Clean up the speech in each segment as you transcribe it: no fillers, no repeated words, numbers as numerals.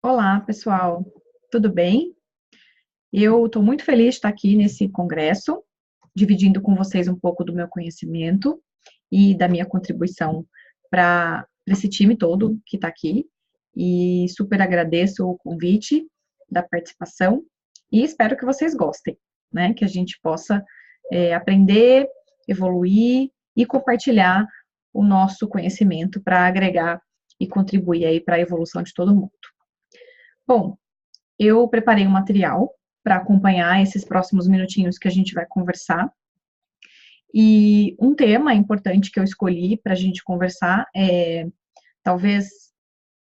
Olá, pessoal, tudo bem? Eu estou muito feliz de estar aqui nesse congresso, dividindo com vocês um pouco do meu conhecimento e da minha contribuição para esse time todo que está aqui. E super agradeço o convite da participação e espero que vocês gostem, né? Que a gente possa aprender, evoluir e compartilhar o nosso conhecimento para agregar e contribuir aí para a evolução de todo mundo. Bom, eu preparei um material para acompanhar esses próximos minutinhos que a gente vai conversar. E um tema importante que eu escolhi para a gente conversar é talvez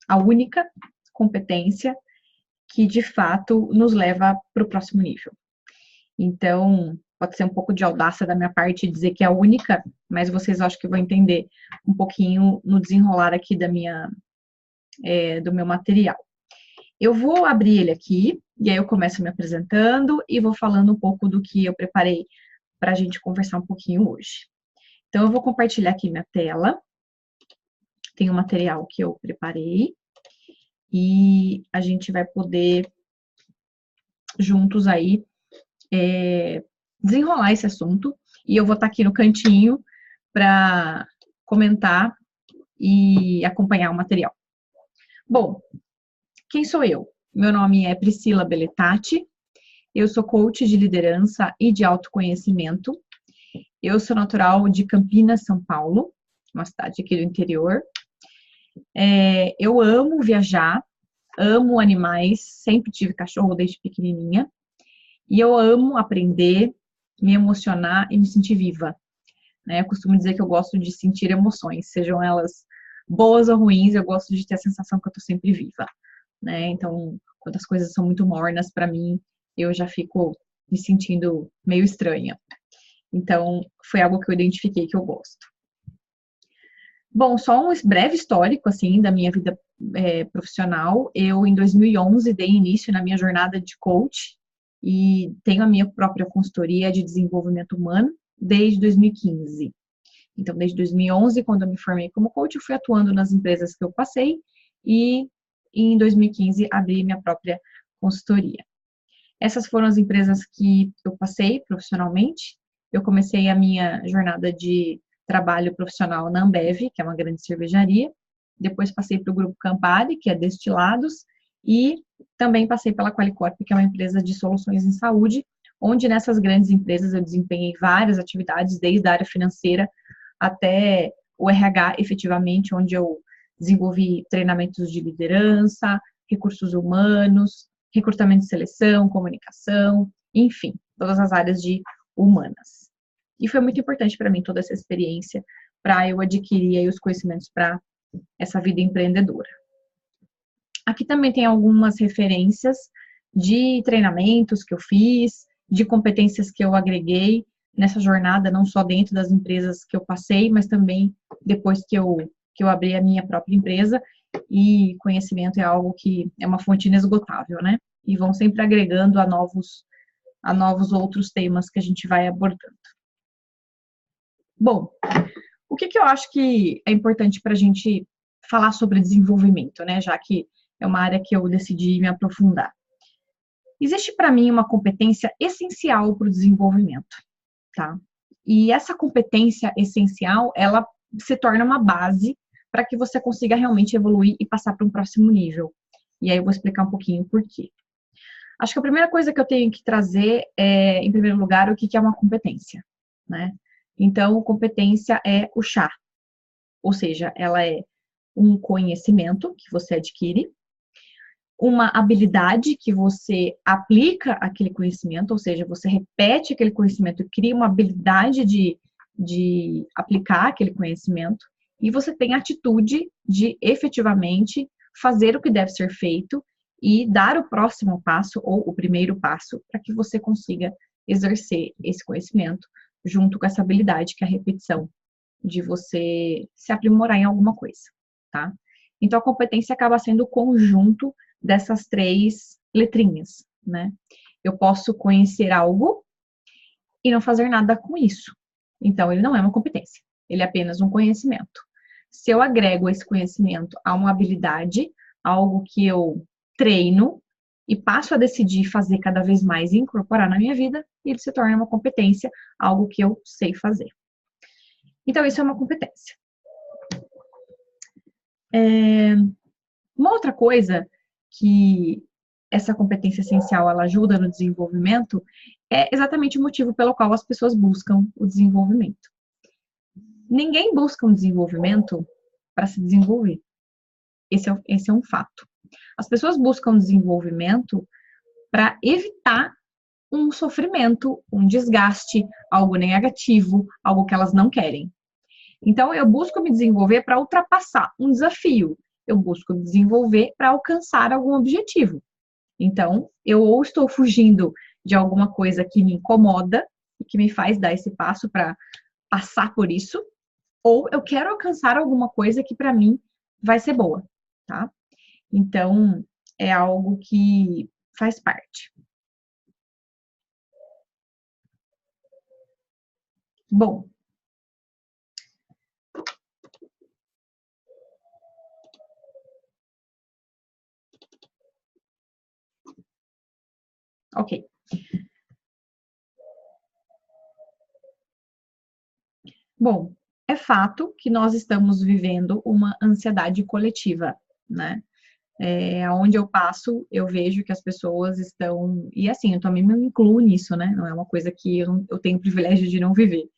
a única competência que de fato nos leva para o próximo nível. Então, pode ser um pouco de audácia da minha parte dizer que é a única, mas vocês acho que vão entender um pouquinho no desenrolar aqui do meu material. Eu vou abrir ele aqui, e aí eu começo me apresentando e vou falando um pouco do que eu preparei para a gente conversar um pouquinho hoje. Então, eu vou compartilhar aqui minha tela, tem um material que eu preparei, e a gente vai poder, juntos aí, desenrolar esse assunto, e eu vou estar aqui no cantinho para comentar e acompanhar o material. Bom, quem sou eu? Meu nome é Priscila Beletati, eu sou coach de liderança e de autoconhecimento. Eu sou natural de Campinas, São Paulo, uma cidade aqui do interior. Eu amo viajar, amo animais, sempre tive cachorro desde pequenininha. E eu amo aprender, me emocionar e me sentir viva. Eu costumo dizer que eu gosto de sentir emoções, sejam elas boas ou ruins, eu gosto de ter a sensação que eu estou sempre viva. Então, quando as coisas são muito mornas para mim, eu já fico me sentindo meio estranha. Então, foi algo que eu identifiquei que eu gosto. Bom, só um breve histórico, assim, da minha vida profissional. Eu, em 2011, dei início na minha jornada de coach e tenho a minha própria consultoria de desenvolvimento humano desde 2015. Então, desde 2011, quando eu me formei como coach, eu fui atuando nas empresas que eu passei e em 2015 abri minha própria consultoria. Essas foram as empresas que eu passei profissionalmente. Eu comecei a minha jornada de trabalho profissional na Ambev, que é uma grande cervejaria. Depois passei para o Grupo Campari, que é destilados, e também passei pela Qualicorp, que é uma empresa de soluções em saúde, onde nessas grandes empresas eu desempenhei várias atividades, desde a área financeira até o RH, efetivamente, onde eu desenvolvi treinamentos de liderança, recursos humanos, recrutamento e seleção, comunicação, enfim, todas as áreas de humanas. E foi muito importante para mim toda essa experiência para eu adquirir aí os conhecimentos para essa vida empreendedora. Aqui também tem algumas referências de treinamentos que eu fiz, de competências que eu agreguei nessa jornada, não só dentro das empresas que eu passei, mas também depois que eu abri a minha própria empresa. E conhecimento é algo que é uma fonte inesgotável, né? E vão sempre agregando a novos outros temas que a gente vai abordando. Bom, o que eu acho que é importante para a gente falar sobre desenvolvimento, né? Já que é uma área que eu decidi me aprofundar. Existe para mim uma competência essencial para o desenvolvimento, tá? E essa competência essencial, ela se torna uma base para que você consiga realmente evoluir e passar para um próximo nível. E aí eu vou explicar um pouquinho por quê. Acho que a primeira coisa que eu tenho que trazer é, em primeiro lugar, o que é uma competência, né? Então, competência é o chá, ou seja, ela é um conhecimento que você adquire, uma habilidade que você aplica aquele conhecimento, ou seja, você repete aquele conhecimento e cria uma habilidade de aplicar aquele conhecimento, e você tem a atitude de efetivamente fazer o que deve ser feito e dar o próximo passo ou o primeiro passo para que você consiga exercer esse conhecimento junto com essa habilidade que é a repetição de você se aprimorar em alguma coisa, tá? Então a competência acaba sendo o conjunto dessas três letrinhas, né? Eu posso conhecer algo e não fazer nada com isso. Então ele não é uma competência, ele é apenas um conhecimento. Se eu agrego esse conhecimento a uma habilidade, algo que eu treino e passo a decidir fazer cada vez mais e incorporar na minha vida, e ele se torna uma competência, algo que eu sei fazer. Então, isso é uma competência. Uma outra coisa que essa competência essencial ela ajuda no desenvolvimento é exatamente o motivo pelo qual as pessoas buscam o desenvolvimento. Ninguém busca um desenvolvimento para se desenvolver. Esse é um fato. As pessoas buscam desenvolvimento para evitar um sofrimento, um desgaste, algo negativo, algo que elas não querem. Então, eu busco me desenvolver para ultrapassar um desafio. Eu busco me desenvolver para alcançar algum objetivo. Então, eu ou estou fugindo de alguma coisa que me incomoda e que me faz dar esse passo para passar por isso, ou eu quero alcançar alguma coisa que para mim vai ser boa, tá? Então, é algo que faz parte. Bom, ok. Bom, é fato que nós estamos vivendo uma ansiedade coletiva, né? Onde eu passo, eu vejo que as pessoas estão. E assim, eu também me incluo nisso, né? Não é uma coisa que eu tenho o privilégio de não viver.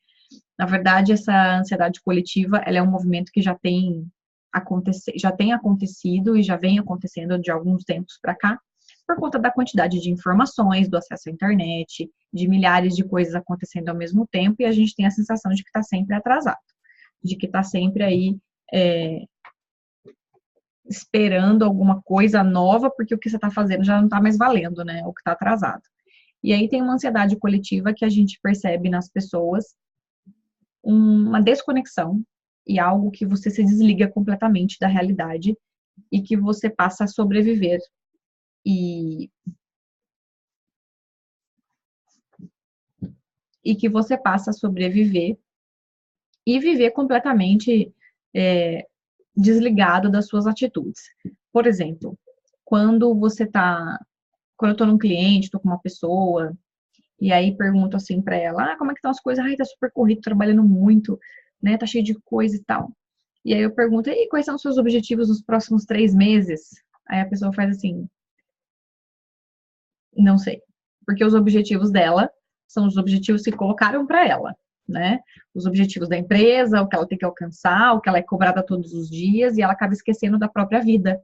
Na verdade, essa ansiedade coletiva, ela é um movimento que já tem acontecido e já vem acontecendo de alguns tempos para cá, por conta da quantidade de informações, do acesso à internet, de milhares de coisas acontecendo ao mesmo tempo, e a gente tem a sensação de que está sempre atrasado, de que está sempre aí esperando alguma coisa nova, porque o que você está fazendo já não está mais valendo, né? O que está atrasado. E aí tem uma ansiedade coletiva que a gente percebe nas pessoas, uma desconexão e algo que você se desliga completamente da realidade e que você passa a sobreviver e que você passa a sobreviver e viver completamente desligado das suas atitudes. Por exemplo, quando eu tô num cliente, tô com uma pessoa, e aí pergunto assim para ela, como é que estão as coisas? Ai, tá super corrido, trabalhando muito, né? Tá cheio de coisa e tal. E aí eu pergunto, e quais são os seus objetivos nos próximos 3 meses? Aí a pessoa faz assim, não sei. Porque os objetivos dela são os objetivos que colocaram para ela, né? Os objetivos da empresa, o que ela tem que alcançar, o que ela é cobrada todos os dias, e ela acaba esquecendo da própria vida.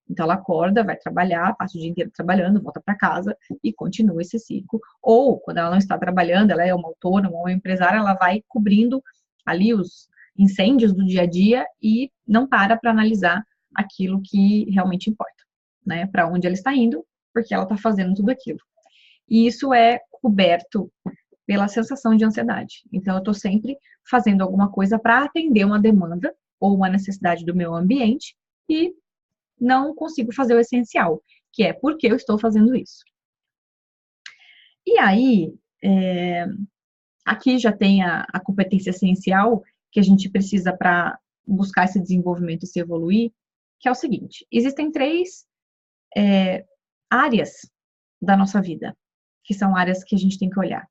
Então ela acorda, vai trabalhar, passa o dia inteiro trabalhando, volta para casa e continua esse ciclo. Ou quando ela não está trabalhando, ela é uma autônoma, uma empresária, ela vai cobrindo ali os incêndios do dia a dia e não para analisar aquilo que realmente importa, né? Para onde ela está indo, porque ela está fazendo tudo aquilo. E isso é coberto pela sensação de ansiedade. Então, eu estou sempre fazendo alguma coisa para atender uma demanda ou uma necessidade do meu ambiente e não consigo fazer o essencial, que é por que eu estou fazendo isso. E aí, aqui já tem a competência essencial que a gente precisa para buscar esse desenvolvimento e se evoluir, que é o seguinte: existem 3 áreas da nossa vida, que são áreas que a gente tem que olhar.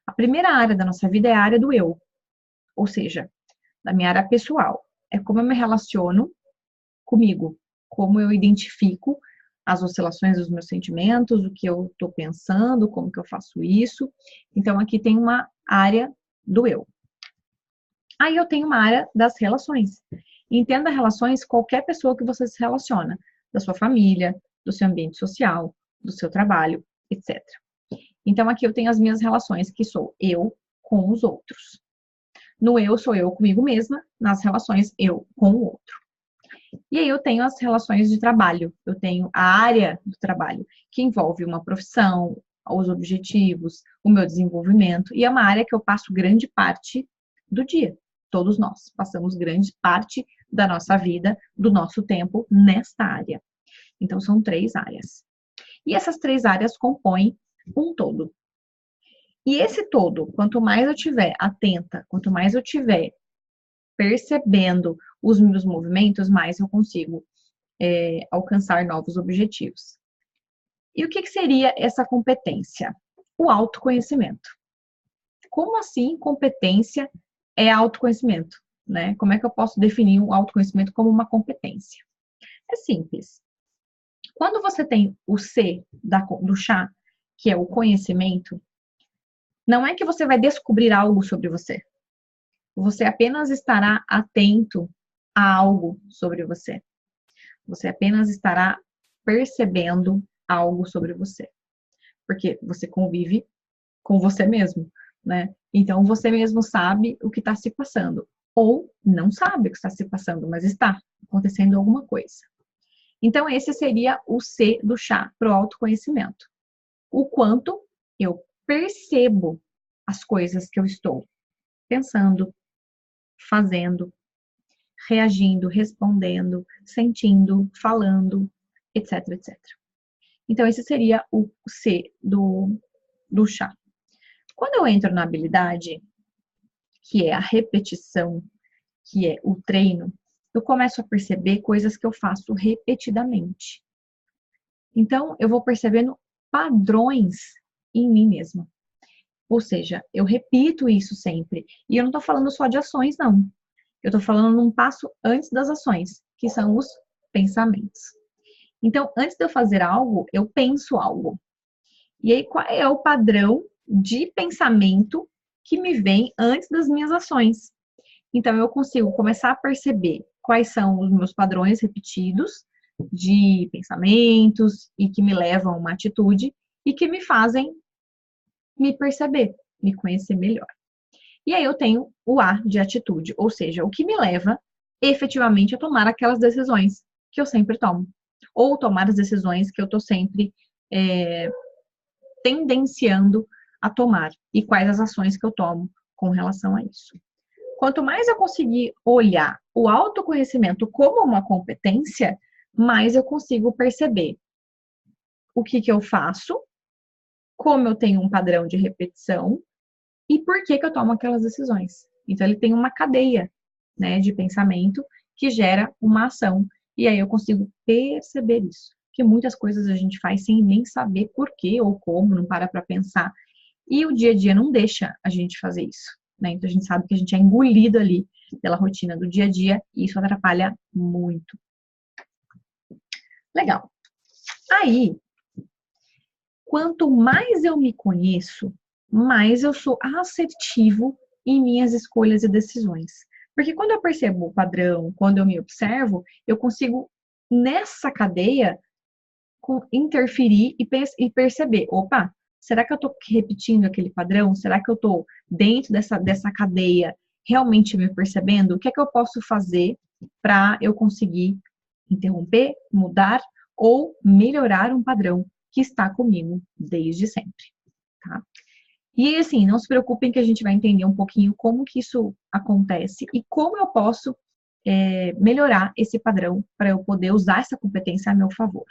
A primeira área da nossa vida é a área do eu, ou seja, da minha área pessoal. É como eu me relaciono comigo, como eu identifico as oscilações dos meus sentimentos, o que eu estou pensando, como que eu faço isso. Então, aqui tem uma área do eu. Aí eu tenho uma área das relações. Entenda relações, qualquer pessoa que você se relaciona, da sua família, do seu ambiente social, do seu trabalho, etc. Então, aqui eu tenho as minhas relações, que sou eu com os outros. No eu, sou eu comigo mesma, nas relações, eu com o outro. E aí eu tenho as relações de trabalho, eu tenho a área do trabalho, que envolve uma profissão, os objetivos, o meu desenvolvimento, e é uma área que eu passo grande parte do dia. Todos nós passamos grande parte da nossa vida, do nosso tempo nesta área. Então, são 3 áreas. E essas 3 áreas compõem um todo. E esse todo, quanto mais eu tiver atenta, quanto mais eu tiver percebendo os meus movimentos, mais eu consigo alcançar novos objetivos. E o que seria essa competência? O autoconhecimento. Como assim competência é autoconhecimento? Né? Como é que eu posso definir o autoconhecimento como uma competência? É simples. Quando você tem o C do chá, que é o conhecimento, não é que você vai descobrir algo sobre você. Você apenas estará atento a algo sobre você. Você apenas estará percebendo algo sobre você. Porque você convive com você mesmo, né? Então, você mesmo sabe o que está se passando. Ou não sabe o que está se passando, mas está acontecendo alguma coisa. Então, esse seria o C do chá para o autoconhecimento. O quanto eu percebo as coisas que eu estou pensando, fazendo, reagindo, respondendo, sentindo, falando, etc, etc. Então, esse seria o C do chá. Quando eu entro na habilidade, que é a repetição, que é o treino, eu começo a perceber coisas que eu faço repetidamente. Então, eu vou percebendo padrões em mim mesma. Ou seja, eu repito isso sempre. E eu não estou falando só de ações, não. Eu estou falando num passo antes das ações, que são os pensamentos. Então, antes de eu fazer algo, eu penso algo. E aí, qual é o padrão de pensamento que me vem antes das minhas ações? Então, eu consigo começar a perceber quais são os meus padrões repetidos de pensamentos e que me levam a uma atitude e que me fazem me perceber, me conhecer melhor. E aí eu tenho o A de atitude, ou seja, o que me leva efetivamente a tomar aquelas decisões que eu sempre tomo. Ou tomar as decisões que eu estou sempre tendenciando a tomar. E quais as ações que eu tomo com relação a isso. Quanto mais eu conseguir olhar o autoconhecimento como uma competência, mais eu consigo perceber o que eu faço, como eu tenho um padrão de repetição e por que eu tomo aquelas decisões. Então, ele tem uma cadeia, né, de pensamento que gera uma ação. E aí eu consigo perceber isso. Que muitas coisas a gente faz sem nem saber por quê ou como, não para pensar. E o dia a dia não deixa a gente fazer isso, né? Então, a gente sabe que a gente é engolido ali pela rotina do dia a dia e isso atrapalha muito. Legal. Aí, quanto mais eu me conheço, mais eu sou assertivo em minhas escolhas e decisões. Porque quando eu percebo o padrão, quando eu me observo, eu consigo, nessa cadeia, interferir e perceber, opa, será que eu estou repetindo aquele padrão? Será que eu estou dentro dessa cadeia realmente me percebendo? O que é que eu posso fazer para eu conseguir interromper, mudar ou melhorar um padrão que está comigo desde sempre, tá? E assim, não se preocupem que a gente vai entender um pouquinho como que isso acontece e como eu posso melhorar esse padrão para eu poder usar essa competência a meu favor.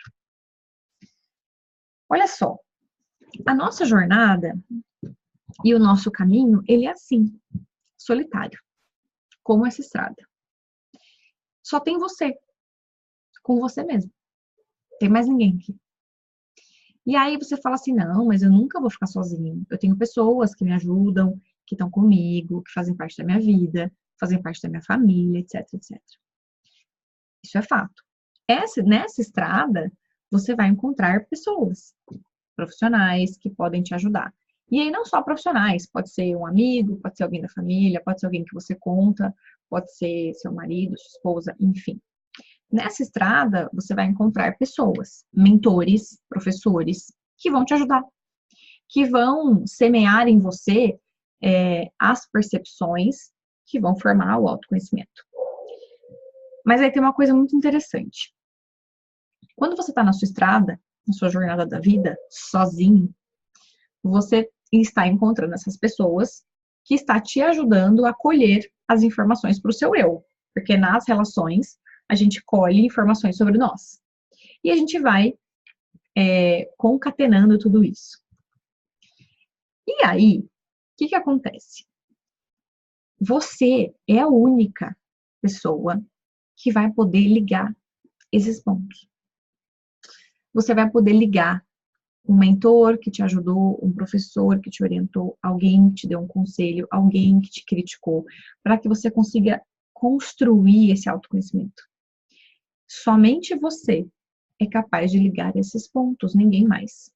Olha só, a nossa jornada e o nosso caminho, ele é assim, solitário, como essa estrada. Só tem você, com você mesmo. Tem mais ninguém aqui. E aí você fala assim, não, mas eu nunca vou ficar sozinho. Eu tenho pessoas que me ajudam, que estão comigo, que fazem parte da minha vida, fazem parte da minha família, etc, etc. Isso é fato. Nessa estrada, você vai encontrar pessoas, profissionais que podem te ajudar. E aí não só profissionais, pode ser um amigo, pode ser alguém da família, pode ser alguém que você conta, pode ser seu marido, sua esposa, enfim. Nessa estrada, você vai encontrar pessoas, mentores, professores, que vão te ajudar, que vão semear em você as percepções que vão formar o autoconhecimento. Mas aí tem uma coisa muito interessante. Quando você está na sua estrada, na sua jornada da vida, sozinho, você está encontrando essas pessoas que está te ajudando a colher as informações para o seu eu. Porque nas relações, a gente colhe informações sobre nós. E a gente vai concatenando tudo isso. E aí, o que acontece? Você é a única pessoa que vai poder ligar esses pontos. Você vai poder ligar um mentor que te ajudou, um professor que te orientou, alguém que te deu um conselho, alguém que te criticou, para que você consiga construir esse autoconhecimento. Somente você é capaz de ligar esses pontos, ninguém mais.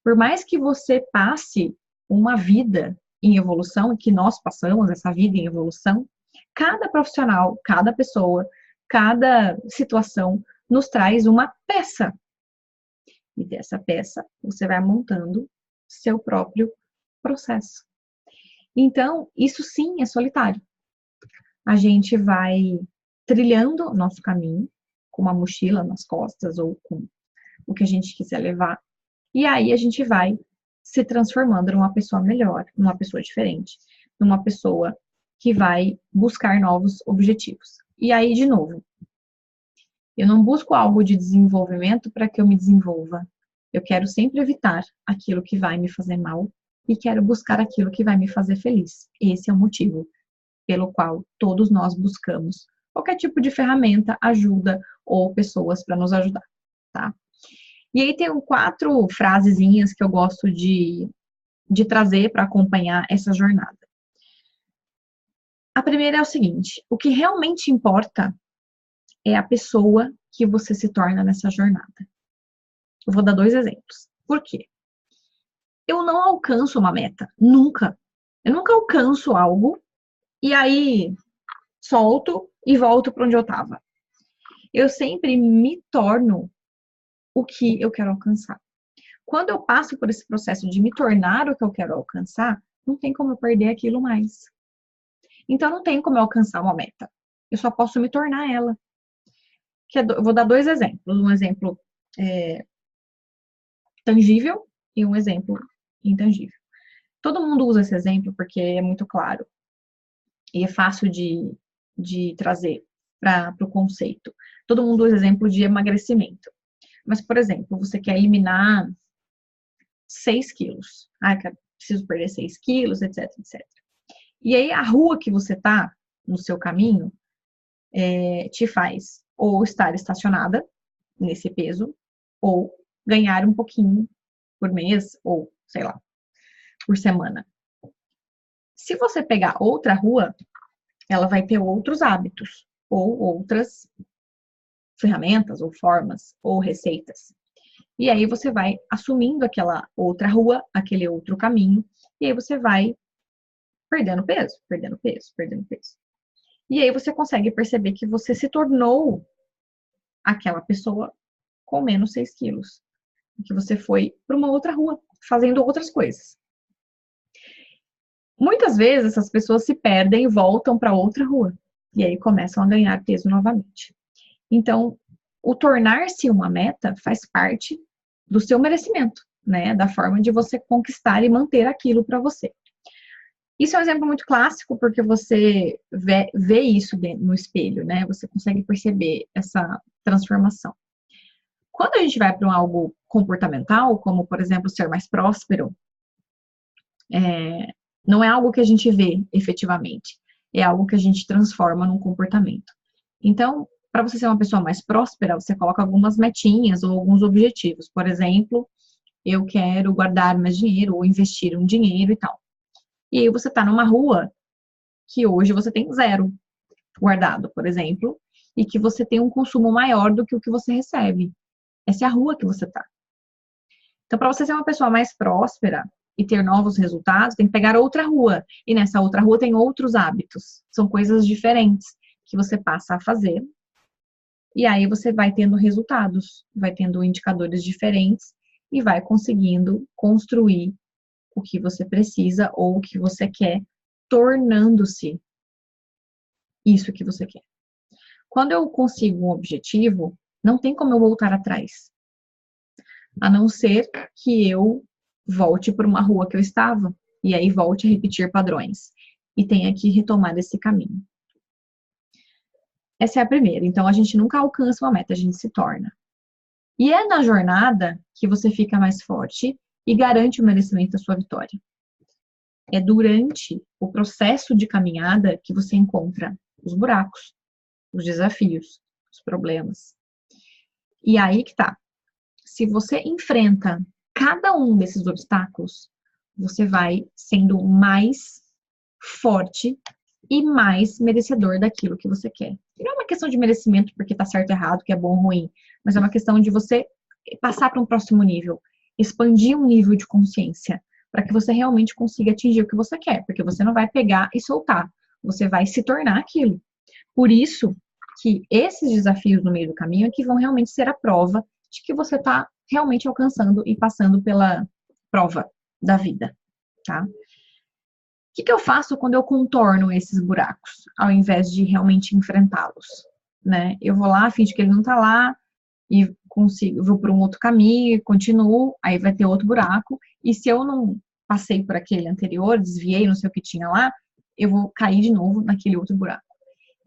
Por mais que você passe uma vida em evolução, e que nós passamos essa vida em evolução, cada profissional, cada pessoa, cada situação nos traz uma peça. E dessa peça, você vai montando seu próprio processo. Então, isso sim é solitário. A gente vai trilhando o nosso caminho, com uma mochila nas costas ou com o que a gente quiser levar. E aí a gente vai se transformando numa pessoa melhor, numa pessoa diferente, numa pessoa que vai buscar novos objetivos. E aí, de novo, eu não busco algo de desenvolvimento para que eu me desenvolva. Eu quero sempre evitar aquilo que vai me fazer mal e quero buscar aquilo que vai me fazer feliz. Esse é o motivo pelo qual todos nós buscamos qualquer tipo de ferramenta, ajuda ou pessoas para nos ajudar, tá? E aí tem 4 frasezinhas que eu gosto de trazer para acompanhar essa jornada. A primeira é o seguinte: o que realmente importa é a pessoa que você se torna nessa jornada. Eu vou dar 2 exemplos. Por quê? Eu não alcanço uma meta, nunca. Eu nunca alcanço algo e aí solto e volto para onde eu estava. Eu sempre me torno o que eu quero alcançar. Quando eu passo por esse processo de me tornar o que eu quero alcançar, não tem como eu perder aquilo mais. Então, não tem como eu alcançar uma meta. Eu só posso me tornar ela. Eu vou dar 2 exemplos. Um exemplo tangível e um exemplo intangível. Todo mundo usa esse exemplo porque é muito claro e é fácil de trazer para o conceito. Todo mundo usa exemplo de emagrecimento. Mas, por exemplo, você quer eliminar 6 quilos. Preciso perder 6 quilos, etc, etc. E aí, a rua que você tá no seu caminho te faz ou estar estacionada nesse peso, ou ganhar um pouquinho por mês, ou, sei lá, por semana. Se você pegar outra rua, ela vai ter outros hábitos, ou outras ferramentas, ou formas, ou receitas. E aí você vai assumindo aquela outra rua, aquele outro caminho, e aí você vai perdendo peso, perdendo peso, perdendo peso. E aí você consegue perceber que você se tornou aquela pessoa com menos 6 quilos. Que você foi para uma outra rua, fazendo outras coisas. Muitas vezes essas pessoas se perdem e voltam para outra rua. E aí começam a ganhar peso novamente. Então, o tornar-se uma meta faz parte do seu merecimento, né? Da forma de você conquistar e manter aquilo para você. Isso é um exemplo muito clássico, porque você vê isso no espelho, né? Você consegue perceber essa transformação. Quando a gente vai para algo comportamental, como, por exemplo, ser mais próspero, não é algo que a gente vê efetivamente, é algo que a gente transforma num comportamento. Então, para você ser uma pessoa mais próspera, você coloca algumas metinhas ou alguns objetivos. Por exemplo, eu quero guardar mais dinheiro ou investir um dinheiro e tal. E aí você está numa rua que hoje você tem 0 guardado, por exemplo, e que você tem um consumo maior do que o que você recebe. Essa é a rua que você está. Então, para você ser uma pessoa mais próspera e ter novos resultados, tem que pegar outra rua. E nessa outra rua tem outros hábitos. São coisas diferentes que você passa a fazer. E aí você vai tendo resultados, vai tendo indicadores diferentes e vai conseguindo construir o que você precisa ou o que você quer, tornando-se isso que você quer. Quando eu consigo um objetivo, não tem como eu voltar atrás. A não ser que eu volte para uma rua que eu estava, e aí volte a repetir padrões, e tenha que retomar esse caminho. Essa é a primeira. Então, a gente nunca alcança uma meta, a gente se torna. E é na jornada que você fica mais forte e garante o merecimento da sua vitória. É durante o processo de caminhada que você encontra os buracos, os desafios, os problemas. E aí que tá. Se você enfrenta cada um desses obstáculos, você vai sendo mais forte e mais merecedor daquilo que você quer. E não é uma questão de merecimento porque tá certo ou errado, que é bom ou ruim, mas é uma questão de você passar para um próximo nível, expandir um nível de consciência, para que você realmente consiga atingir o que você quer, porque você não vai pegar e soltar, você vai se tornar aquilo. Por isso que esses desafios no meio do caminho é que vão realmente ser a prova de que você está realmente alcançando e passando pela prova da vida, tá? O que eu faço quando eu contorno esses buracos, ao invés de realmente enfrentá-los, né? Eu vou lá, finge que ele não tá lá, e consigo, vou por um outro caminho, continuo, aí vai ter outro buraco, e se eu não passei por aquele anterior, desviei, não sei o que tinha lá, eu vou cair de novo naquele outro buraco.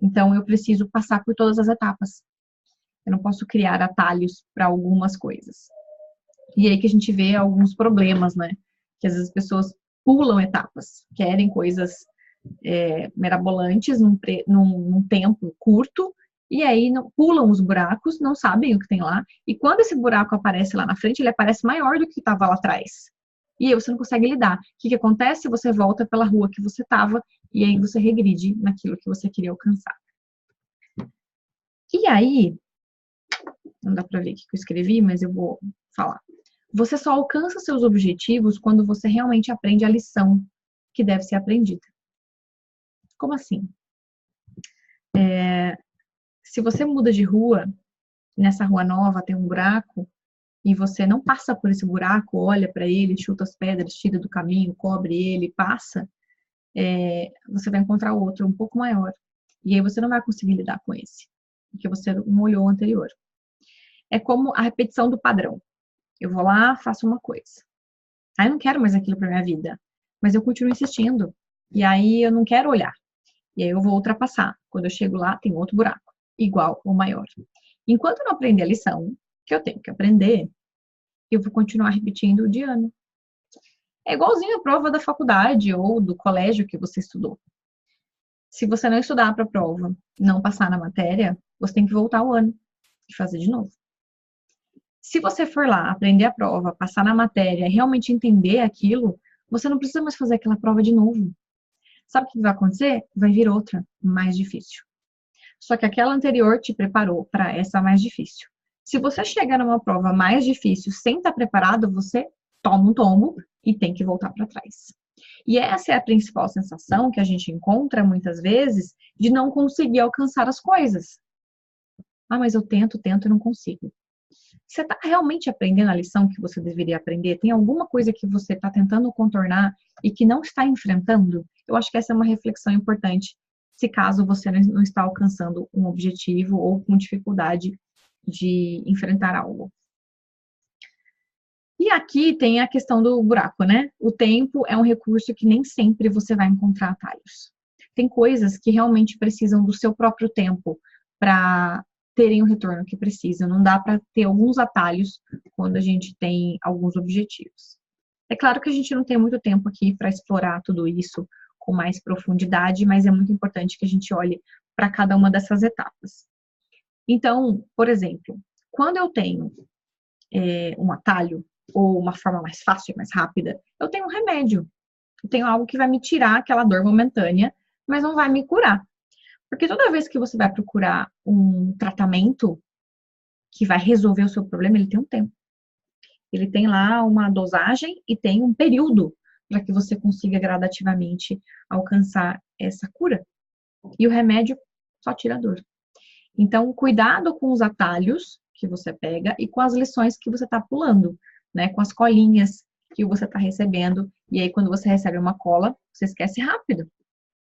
Então, eu preciso passar por todas as etapas. Eu não posso criar atalhos para algumas coisas. E aí que a gente vê alguns problemas, né? Que às vezes as pessoas pulam etapas, querem coisas mirabolantes num tempo curto, e aí não, pulam os buracos, não sabem o que tem lá, e quando esse buraco aparece lá na frente, ele aparece maior do que estava lá atrás. E aí você não consegue lidar. O que acontece? Você volta pela rua que você estava, e aí você regride naquilo que você queria alcançar. E aí, não dá para ver o que eu escrevi, mas eu vou falar. Você só alcança seus objetivos quando você realmente aprende a lição que deve ser aprendida. Como assim? Se você muda de rua, nessa rua nova tem um buraco, e você não passa por esse buraco, olha para ele, chuta as pedras, tira do caminho, cobre ele, passa, você vai encontrar outro um pouco maior. E aí você não vai conseguir lidar com esse, porque você não olhou o anterior. É como a repetição do padrão. Eu vou lá, faço uma coisa. Aí eu não quero mais aquilo para minha vida, mas eu continuo insistindo. E aí eu não quero olhar. E aí eu vou ultrapassar. Quando eu chego lá, tem outro buraco, igual ou maior. Enquanto eu não aprender a lição, que eu tenho que aprender, eu vou continuar repetindo de ano. É igualzinho a prova da faculdade ou do colégio que você estudou. Se você não estudar para a prova, não passar na matéria, você tem que voltar o ano e fazer de novo. Se você for lá aprender a prova, passar na matéria e realmente entender aquilo, você não precisa mais fazer aquela prova de novo. Sabe o que vai acontecer? Vai vir outra, mais difícil. Só que aquela anterior te preparou para essa mais difícil. Se você chegar numa prova mais difícil sem estar preparado, você toma um tombo e tem que voltar para trás. E essa é a principal sensação que a gente encontra muitas vezes de não conseguir alcançar as coisas. Ah, mas eu tento e não consigo. Você está realmente aprendendo a lição que você deveria aprender? Tem alguma coisa que você está tentando contornar e que não está enfrentando? Eu acho que essa é uma reflexão importante, se caso você não está alcançando um objetivo ou com dificuldade de enfrentar algo. E aqui tem a questão do buraco, né? O tempo é um recurso que nem sempre você vai encontrar atalhos. Tem coisas que realmente precisam do seu próprio tempo para terem o retorno que precisam. Não dá para ter alguns atalhos quando a gente tem alguns objetivos. É claro que a gente não tem muito tempo aqui para explorar tudo isso com mais profundidade, mas é muito importante que a gente olhe para cada uma dessas etapas. Então, por exemplo, quando eu tenho um atalho ou uma forma mais fácil e mais rápida, eu tenho um remédio. Eu tenho algo que vai me tirar aquela dor momentânea, mas não vai me curar. Porque toda vez que você vai procurar um tratamento que vai resolver o seu problema, ele tem um tempo. Ele tem lá uma dosagem e tem um período para que você consiga gradativamente alcançar essa cura. E o remédio só tira a dor. Então, cuidado com os atalhos que você pega e com as lições que você está pulando, né? Com as colinhas que você está recebendo. E aí, quando você recebe uma cola, você esquece rápido.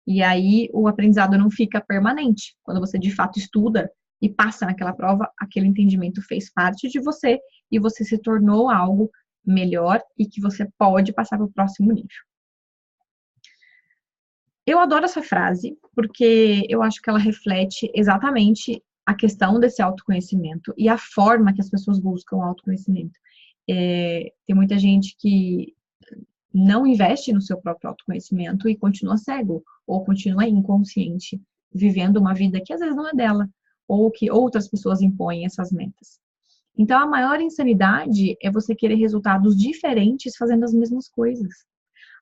E aí, o aprendizado não fica permanente. Quando você, de fato, estuda e passa naquela prova, aquele entendimento fez parte de você e você se tornou algo melhor e que você pode passar para o próximo nível. Eu adoro essa frase, porque eu acho que ela reflete exatamente a questão desse autoconhecimento e a forma que as pessoas buscam o autoconhecimento. Tem muita gente que não investe no seu próprio autoconhecimento e continua cego, ou continua inconsciente, vivendo uma vida que às vezes não é dela, ou que outras pessoas impõem essas metas. Então, a maior insanidade é você querer resultados diferentes fazendo as mesmas coisas.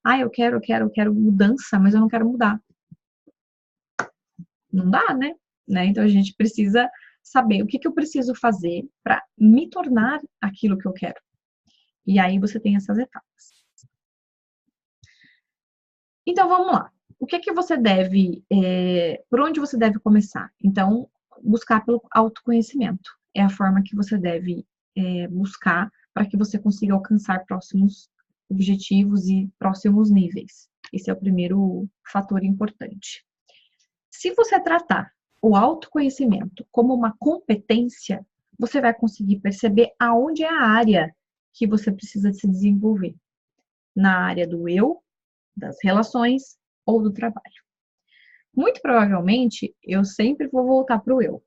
Ah, eu quero mudança, mas eu não quero mudar. Não dá, né? Então, a gente precisa saber o que eu preciso fazer para me tornar aquilo que eu quero. E aí, você tem essas etapas. Então, vamos lá. O que você deve, por onde você deve começar? Então, buscar pelo autoconhecimento. É a forma que você deve buscar para que você consiga alcançar próximos objetivos e próximos níveis. Esse é o primeiro fator importante. Se você tratar o autoconhecimento como uma competência, você vai conseguir perceber aonde é a área que você precisa se desenvolver. Na área do eu, das relações ou do trabalho. Muito provavelmente, eu sempre vou voltar para o eu.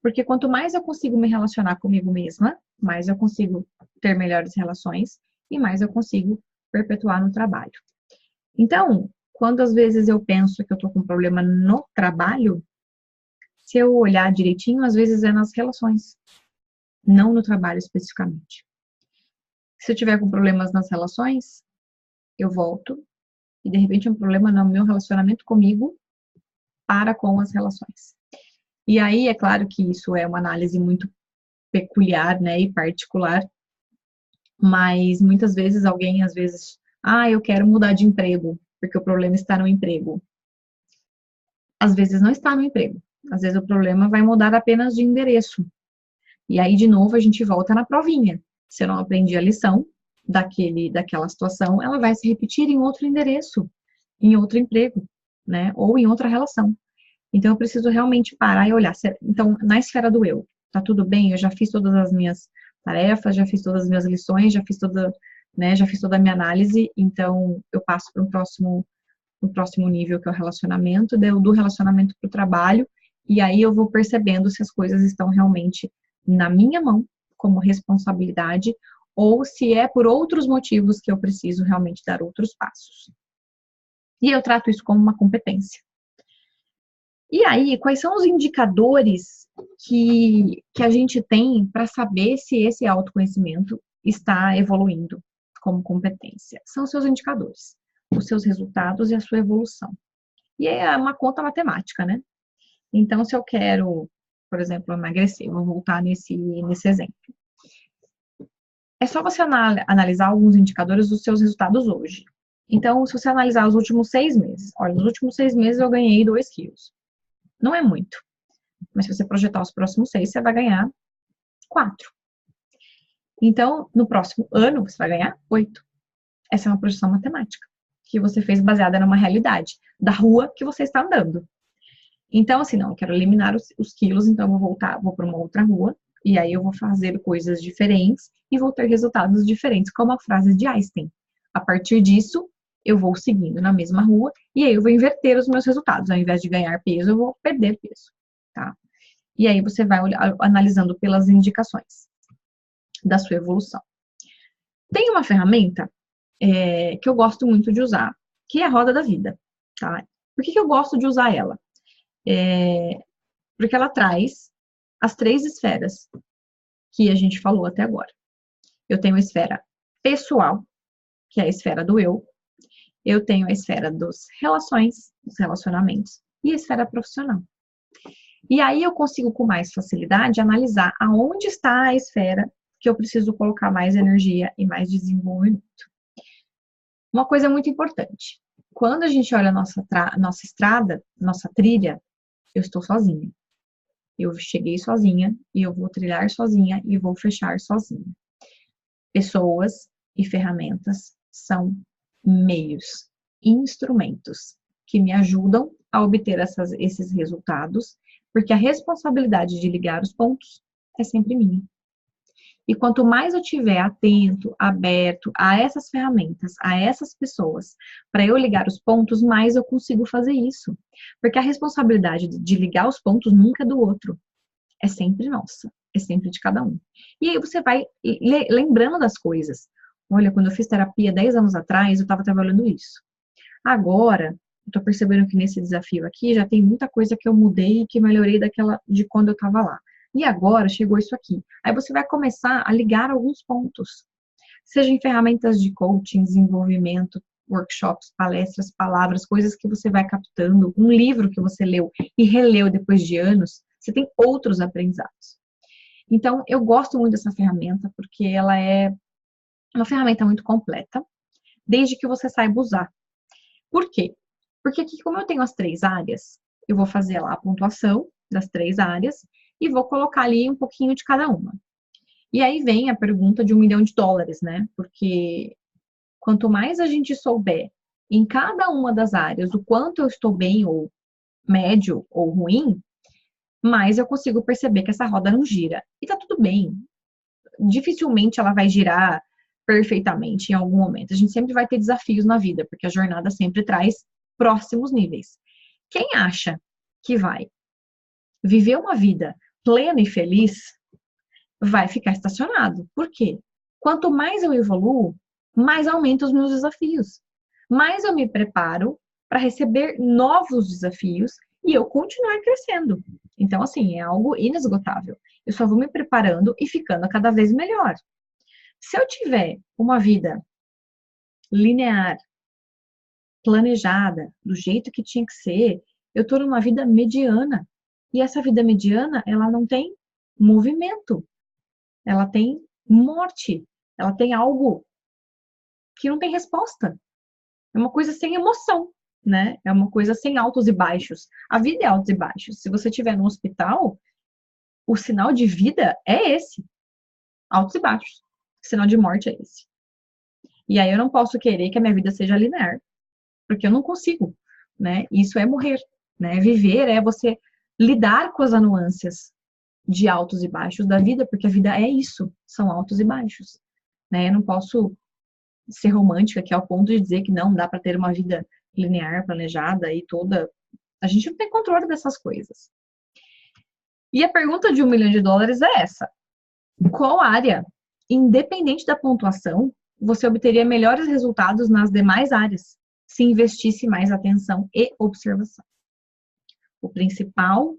Porque quanto mais eu consigo me relacionar comigo mesma, mais eu consigo ter melhores relações e mais eu consigo perpetuar no trabalho. Então, quando às vezes eu penso que eu estou com um problema no trabalho, se eu olhar direitinho, às vezes é nas relações, não no trabalho especificamente. Se eu tiver com problemas nas relações, eu volto e de repente é um problema no meu relacionamento comigo para com as relações. E aí, é claro que isso é uma análise muito peculiar, né, e particular, mas muitas vezes alguém, às vezes, eu quero mudar de emprego, porque o problema está no emprego. Às vezes não está no emprego, às vezes o problema vai mudar apenas de endereço. E aí, de novo, a gente volta na provinha. Se eu não aprendi a lição daquela situação, ela vai se repetir em outro endereço, em outro emprego, né, ou em outra relação. Então, eu preciso realmente parar e olhar. Então, na esfera do eu, tá tudo bem? Eu já fiz todas as minhas tarefas, já fiz todas as minhas lições, já fiz toda a minha análise. Então, eu passo para um próximo nível, que é o relacionamento, do relacionamento para o trabalho, e aí eu vou percebendo se as coisas estão realmente na minha mão, como responsabilidade, ou se é por outros motivos que eu preciso realmente dar outros passos. E eu trato isso como uma competência. E aí, quais são os indicadores que a gente tem para saber se esse autoconhecimento está evoluindo como competência? São os seus indicadores, os seus resultados e a sua evolução. E é uma conta matemática, né? Então, se eu quero, por exemplo, emagrecer, vou voltar nesse exemplo. É só você analisar alguns indicadores dos seus resultados hoje. Então, se você analisar os últimos 6 meses, olha, nos últimos 6 meses eu ganhei 2 quilos. Não é muito. Mas se você projetar os próximos 6, você vai ganhar 4. Então, no próximo ano, você vai ganhar 8. Essa é uma projeção matemática que você fez baseada numa realidade da rua que você está andando. Então, assim, não, eu quero eliminar os quilos, então eu vou para uma outra rua, e aí eu vou fazer coisas diferentes e vou ter resultados diferentes, como a frase de Einstein. A partir disso, eu vou seguindo na mesma rua, e aí eu vou inverter os meus resultados. Ao invés de ganhar peso, eu vou perder peso, tá? E aí você vai analisando pelas indicações da sua evolução. Tem uma ferramenta que eu gosto muito de usar, que é a roda da vida, tá? Por que eu gosto de usar ela? Porque ela traz as 3 esferas que a gente falou até agora. Eu tenho a esfera pessoal, que é a esfera do eu tenho a esfera das relações, dos relacionamentos, e a esfera profissional. E aí eu consigo com mais facilidade analisar aonde está a esfera que eu preciso colocar mais energia e mais desenvolvimento. Uma coisa muito importante, quando a gente olha a nossa estrada, nossa trilha, eu estou sozinha. Eu cheguei sozinha e eu vou trilhar sozinha e vou fechar sozinha. Pessoas e ferramentas são meios, instrumentos que me ajudam a obter esses resultados, porque a responsabilidade de ligar os pontos é sempre minha. E quanto mais eu tiver atento, aberto a essas ferramentas, a essas pessoas, para eu ligar os pontos, mais eu consigo fazer isso. Porque a responsabilidade de ligar os pontos nunca é do outro. É sempre nossa. É sempre de cada um. E aí você vai lembrando das coisas. Olha, quando eu fiz terapia 10 anos atrás, eu estava trabalhando isso. Agora, eu tô percebendo que nesse desafio aqui já tem muita coisa que eu mudei e que melhorei de quando eu estava lá. E agora chegou isso aqui. Aí você vai começar a ligar alguns pontos. Seja em ferramentas de coaching, desenvolvimento, workshops, palestras, palavras, coisas que você vai captando, um livro que você leu e releu depois de anos, você tem outros aprendizados. Então, eu gosto muito dessa ferramenta porque ela é uma ferramenta muito completa, desde que você saiba usar. Por quê? Porque aqui, como eu tenho as 3 áreas, eu vou fazer lá a pontuação das 3 áreas e vou colocar ali um pouquinho de cada uma. E aí vem a pergunta de $1 milhão, né? Porque quanto mais a gente souber em cada uma das áreas o quanto eu estou bem, ou médio, ou ruim, mais eu consigo perceber que essa roda não gira. E tá tudo bem. Dificilmente ela vai girar perfeitamente em algum momento. A gente sempre vai ter desafios na vida, porque a jornada sempre traz próximos níveis. Quem acha que vai viver uma vida plena e feliz, vai ficar estacionado. Por quê? Quanto mais eu evoluo, mais aumento os meus desafios. Mais eu me preparo para receber novos desafios e eu continuar crescendo. Então, assim, é algo inesgotável. Eu só vou me preparando e ficando cada vez melhor. Se eu tiver uma vida linear, planejada, do jeito que tinha que ser, eu estou numa vida mediana. E essa vida mediana, ela não tem movimento, ela tem morte, ela tem algo que não tem resposta. É uma coisa sem emoção, né? É uma coisa sem altos e baixos. A vida é altos e baixos. Se você estiver no hospital, o sinal de vida é esse, altos e baixos. O sinal de morte é esse. E aí eu não posso querer que a minha vida seja linear, porque eu não consigo, né? Isso é morrer, né? Viver é você lidar com as nuances de altos e baixos da vida, porque a vida é isso, são altos e baixos, né? Eu não posso ser romântica aqui ao ponto de dizer que não dá para ter uma vida linear, planejada e toda. A gente não tem controle dessas coisas. E a pergunta de $1 milhão é essa: qual área, independente da pontuação, você obteria melhores resultados nas demais áreas se investisse mais atenção e observação? O principal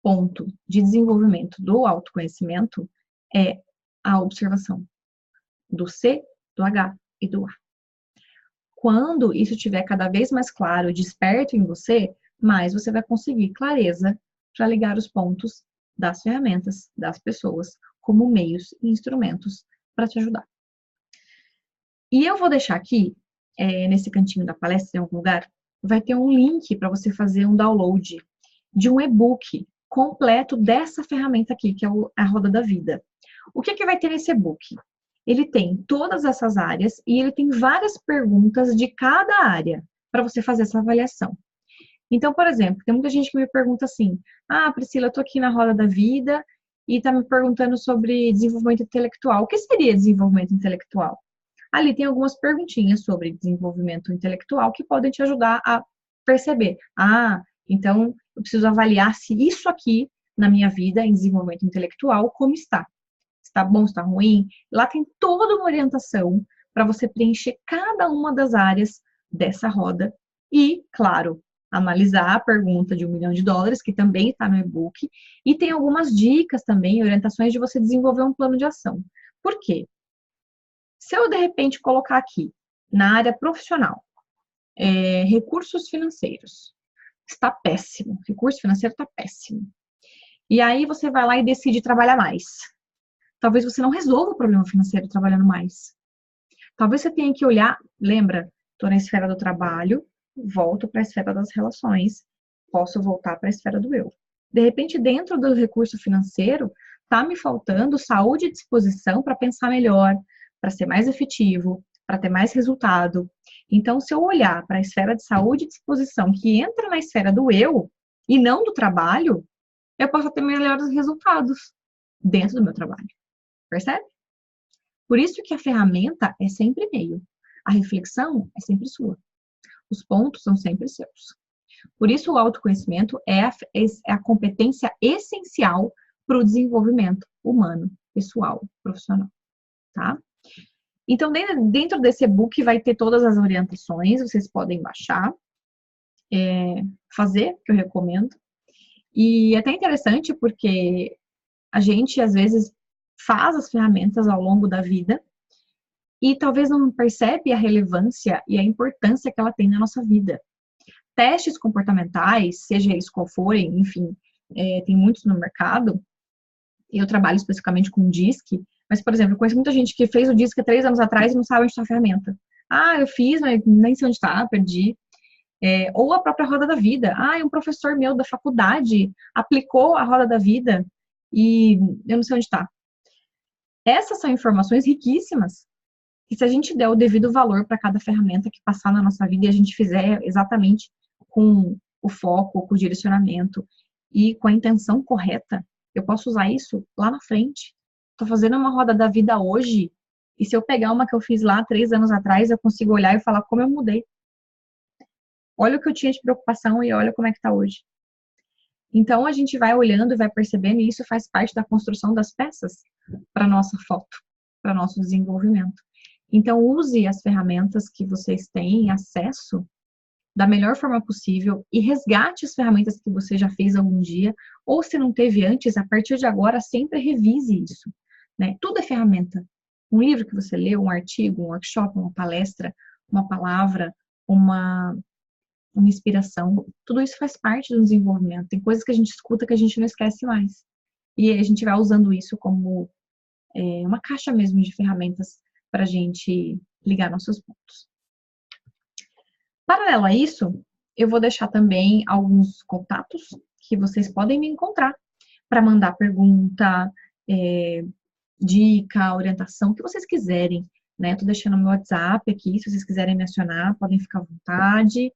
ponto de desenvolvimento do autoconhecimento é a observação do C, do H e do A. Quando isso estiver cada vez mais claro e desperto em você, mais você vai conseguir clareza para ligar os pontos das ferramentas, das pessoas, como meios e instrumentos para te ajudar. E eu vou deixar aqui, nesse cantinho da palestra, em algum lugar, vai ter um link para você fazer um download de um e-book completo dessa ferramenta aqui, que é a Roda da Vida. O que vai ter nesse e-book? Ele tem todas essas áreas e ele tem várias perguntas de cada área para você fazer essa avaliação. Então, por exemplo, tem muita gente que me pergunta assim: ah, Priscila, eu tô aqui na Roda da Vida e tá me perguntando sobre desenvolvimento intelectual. O que seria desenvolvimento intelectual? Ali tem algumas perguntinhas sobre desenvolvimento intelectual que podem te ajudar a perceber. Ah, então eu preciso avaliar se isso aqui na minha vida em desenvolvimento intelectual, como está. Está bom, está ruim? Lá tem toda uma orientação para você preencher cada uma das áreas dessa roda e, claro, analisar a pergunta de $1 milhão, que também está no e-book, e tem algumas dicas também, orientações de você desenvolver um plano de ação. Por quê? Se eu, de repente, colocar aqui, na área profissional, recursos financeiros, está péssimo, recurso financeiro está péssimo. E aí você vai lá e decide trabalhar mais. Talvez você não resolva o problema financeiro trabalhando mais. Talvez você tenha que olhar, lembra, estou na esfera do trabalho, volto para a esfera das relações, posso voltar para a esfera do eu. De repente, dentro do recurso financeiro, está me faltando saúde e disposição para pensar melhor, para ser mais efetivo, para ter mais resultado. Então, se eu olhar para a esfera de saúde e disposição, que entra na esfera do eu, e não do trabalho, eu posso ter melhores resultados dentro do meu trabalho. Percebe? Por isso que a ferramenta é sempre meio. A reflexão é sempre sua. Os pontos são sempre seus. Por isso o autoconhecimento é a competência essencial para o desenvolvimento humano, pessoal, profissional. Tá? Então, dentro desse e-book vai ter todas as orientações, vocês podem baixar, fazer, que eu recomendo. E é até interessante porque A gente, às vezes, faz as ferramentas ao longo da vida e talvez não percebe a relevância e a importância que ela tem na nossa vida. Testes comportamentais, seja eles qual forem, enfim, tem muitos no mercado. Eu trabalho especificamente com DISC, mas, por exemplo, eu conheço muita gente que fez o DISC há 3 anos atrás e não sabe onde está a ferramenta. Ah, eu fiz, mas nem sei onde está, perdi. Ou a própria roda da vida. Ah, um professor meu da faculdade aplicou a roda da vida e eu não sei onde está. Essas são informações riquíssimas. E se a gente der o devido valor para cada ferramenta que passar na nossa vida e a gente fizer exatamente com o foco, com o direcionamento e com a intenção correta, eu posso usar isso lá na frente. Estou fazendo uma roda da vida hoje e se eu pegar uma que eu fiz lá 3 anos atrás, eu consigo olhar e falar como eu mudei. Olha o que eu tinha de preocupação e olha como é que está hoje. Então, a gente vai olhando e vai percebendo e isso faz parte da construção das peças para nossa foto, para nosso desenvolvimento. Então, use as ferramentas que vocês têm acesso da melhor forma possível e resgate as ferramentas que você já fez algum dia, ou se não teve antes, a partir de agora, sempre revise isso, né? Tudo é ferramenta. Um livro que você leu, um artigo, um workshop, uma palestra, uma palavra, uma inspiração, tudo isso faz parte do desenvolvimento. Tem coisas que a gente escuta que a gente não esquece mais. E a gente vai usando isso como uma caixa mesmo de ferramentas para a gente ligar nossos pontos. Paralelo a isso, eu vou deixar também alguns contatos que vocês podem me encontrar para mandar pergunta, dica, orientação, o que vocês quiserem, né? Tô deixando meu WhatsApp aqui, se vocês quiserem me acionar, podem ficar à vontade.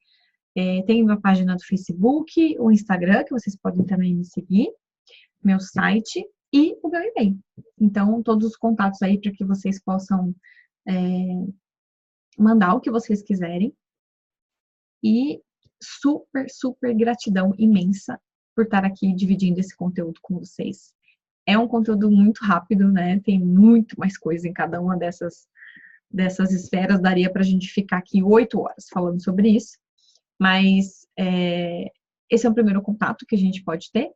Tem uma página do Facebook, o Instagram, que vocês podem também me seguir, meu site e o meu e-mail. Então, todos os contatos aí para que vocês possam mandar o que vocês quiserem. E super, super gratidão imensa por estar aqui dividindo esse conteúdo com vocês. É um conteúdo muito rápido, né? Tem muito mais coisa em cada uma dessas esferas. Daria para a gente ficar aqui 8 horas falando sobre isso. Mas esse é o primeiro contato que a gente pode ter.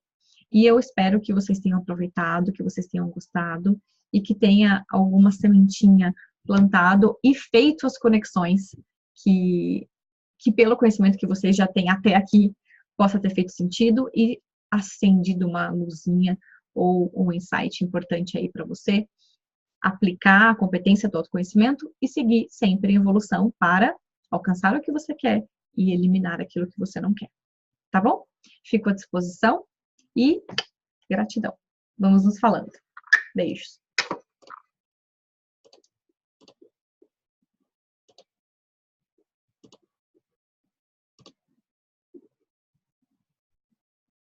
E eu espero que vocês tenham aproveitado, que vocês tenham gostado e que tenha alguma sementinha plantado e feito as conexões que pelo conhecimento que vocês já têm até aqui, possa ter feito sentido e acendido uma luzinha ou um insight importante aí para você aplicar a competência do autoconhecimento e seguir sempre em evolução para alcançar o que você quer e eliminar aquilo que você não quer. Tá bom? Fico à disposição e gratidão. Vamos nos falando. Beijos.